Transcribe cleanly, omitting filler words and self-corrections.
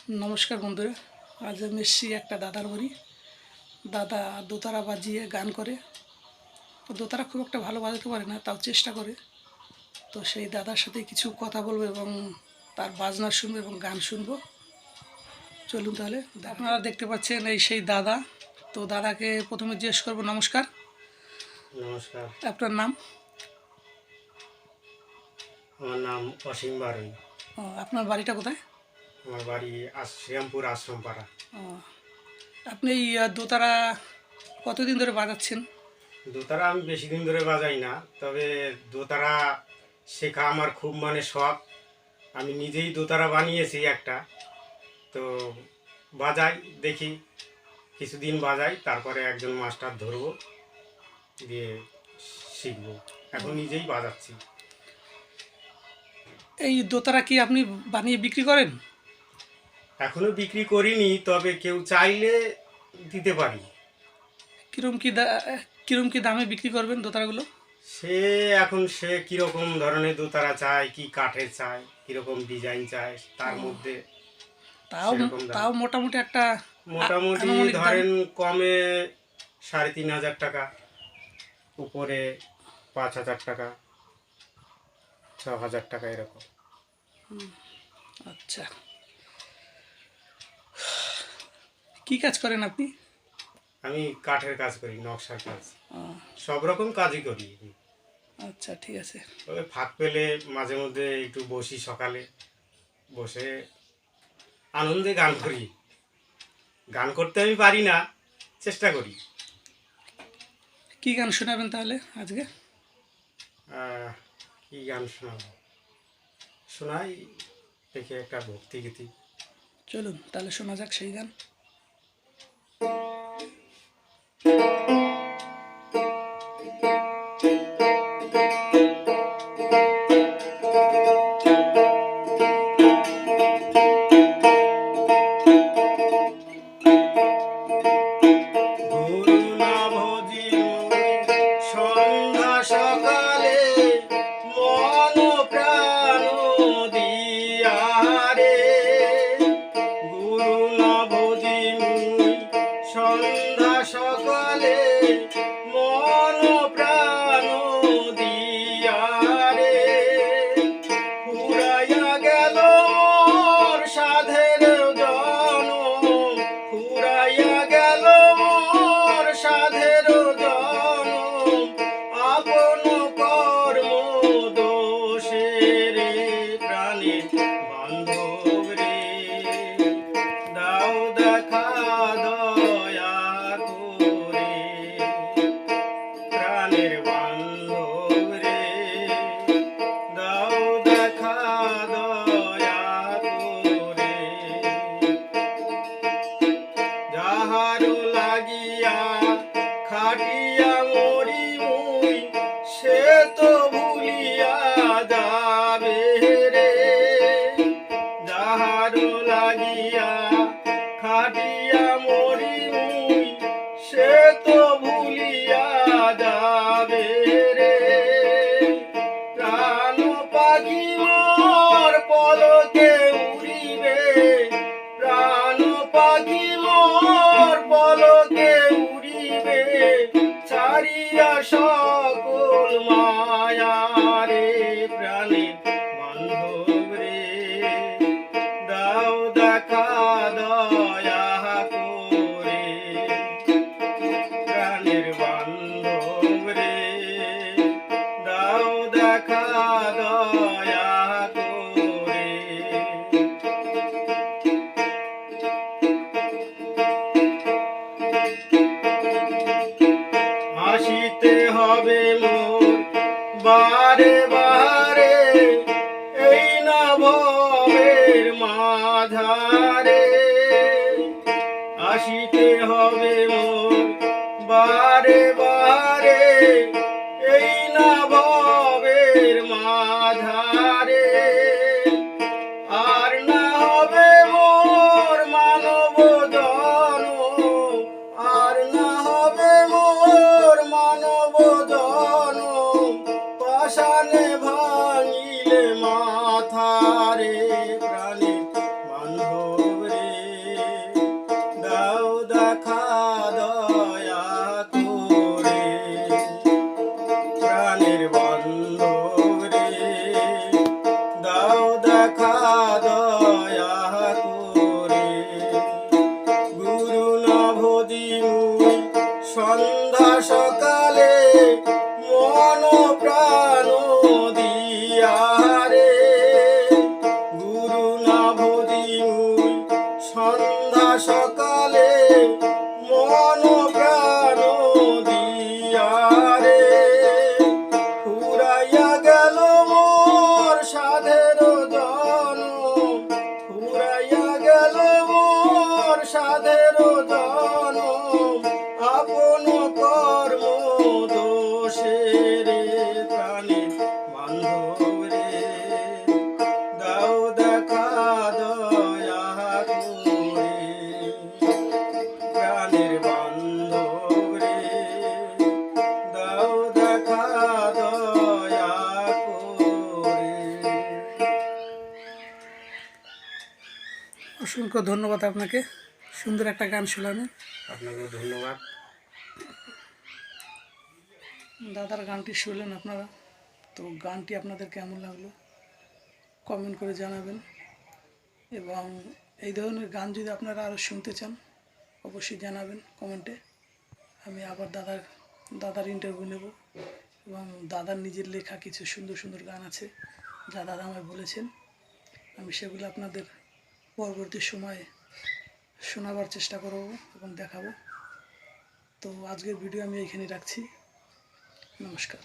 নমস্কার বন্ধুরা, আজ আমি এসেছি একটা দাদার বাড়ি। দাদা দোতারা বাজিয়ে গান করে। দোতারা খুব একটা ভালো বাজাতে পারে না, তাও চেষ্টা করে। তো সেই দাদার সাথে কিছু কথা বলবো এবং তার বাজনা শুনবো এবং গান শুনবো। চলুন তাহলে। আপনারা দেখতে পাচ্ছেন এই সেই দাদা। তো দাদাকে প্রথমে জিজ্ঞেস করবো, নমস্কার। নমস্কার। আপনার নাম? আমার নাম অসীম বারুই। আপনার বাড়িটা কোথায়? আমার বাড়ি শ্রীরামপুর আশ্রমপাড়া। আপনি এই দোতারা কতদিন ধরে বাজাচ্ছেন? দোতারা আমি বেশি দিন ধরে বাজাই না, তবে দোতারা শেখা আমার খুব শখ। আমি নিজেই দোতারা বানিয়েছি একটা। তো বাজাই, দেখি কিছুদিন বাজাই, তারপরে একজন মাস্টার ধরবো, দিয়ে শিখবো। এখন নিজেই বাজাচ্ছি। এই দোতারা কি আপনি বানিয়ে বিক্রি করেন? এখনো বিক্রি করিনি, তবে কেউ চাইলে দিতে পারি। কিরম কি দামে বিক্রি করবেন দোতারাগুলো? সে কিরকম ধরনের দোতারা চায়, কি কাঠের চায়, কিরকম ডিজাইন চায়, তার মধ্যে তাও তাও মোটামুটি একটা মোটামুটি ধরেন কমে ৩,৫০০ টাকা, উপরে ৫,০০০ টাকা, ৬,০০০ টাকা, এরকম। আচ্ছা, কি কাজ করেন আপনি? আমি কাঠের কাজ করি, নকশার কাজ, সব রকম কাজই করি। আচ্ছা, ঠিক আছে। তবে ফাঁক পেলে মাঝে মধ্যে একটু বসি, সকালে বসে আনন্দে গান করি। গান করতে আমি পারি না, চেষ্টা করি। কি গান শোনাবেন তাহলে আজকে? কি গান শোনাই দেখে একটা ভক্তি গীতি। চলুন তাহলে শোনা যাক সেই গান। সন্ধ্যা সকালে মন প্রাণ দিয়া রে, ফুরাইয়া গেল মোর সাধের জন, ফুরাইয়া গেল মোর সাধের জন, আপন কর্ম দোষে রে, প্রাণে বান্ধব রে, দাও দেখা দয়া করে, প্রাণের বান্ধব রে, দাও দেখা দয়া করে, যাহারও লাগিয়া খাটিয়া মরি মুই, সে তো ভুলিয়া যাবে রে, যাহারও লাগিয়া খাটিয়া মরি মুই, সে তো ভুলিয়া যাবে রে, প্রাণ পাখি মোর পলকে উড়িবে, প্রাণ পাখি মোর পলকে উড়িবে, ছাড়িয়া সকল মায়া রে, প্রাণে বান্ধব রে, দাও দেখা দয়া করে, প্রাণের বান্ধব রে, দাও দেখা দয়া করে। আসিতে হবে মোর বারে বারে, এই না ভবের মাঝারে, আসিতে হবে মোর বারে বারে, এই না ভবের মাঝারে, আর না হবে মোর মানব জনম, আর না হবে মোর মানব জনম, পাষাণে ভাঙিলে মাথা রে, প্রাণে বান্ধব রে, অসংখ্য ধন্যবাদ আপনাকে সুন্দর একটা গান শোনানো। আপনাকেও ধন্যবাদ। দাদার গানটি শুনলেন আপনারা, তো গানটি আপনাদের কেমন লাগলো কমেন্ট করে জানাবেন, এবং এই ধরনের গান যদি আপনারা আরও শুনতে চান অবশ্যই জানাবেন কমেন্টে। আমি আবার দাদার ইন্টারভিউ নেব, এবং দাদার নিজের লেখা কিছু সুন্দর সুন্দর গান আছে যা দাদা আমায় বলেছেন, আমি সেগুলো আপনাদের পরবর্তী সময়ে শোনাবার চেষ্টা করব এবং দেখাবো। তো আজকের ভিডিও আমি এইখানে রাখছি। নমস্কার।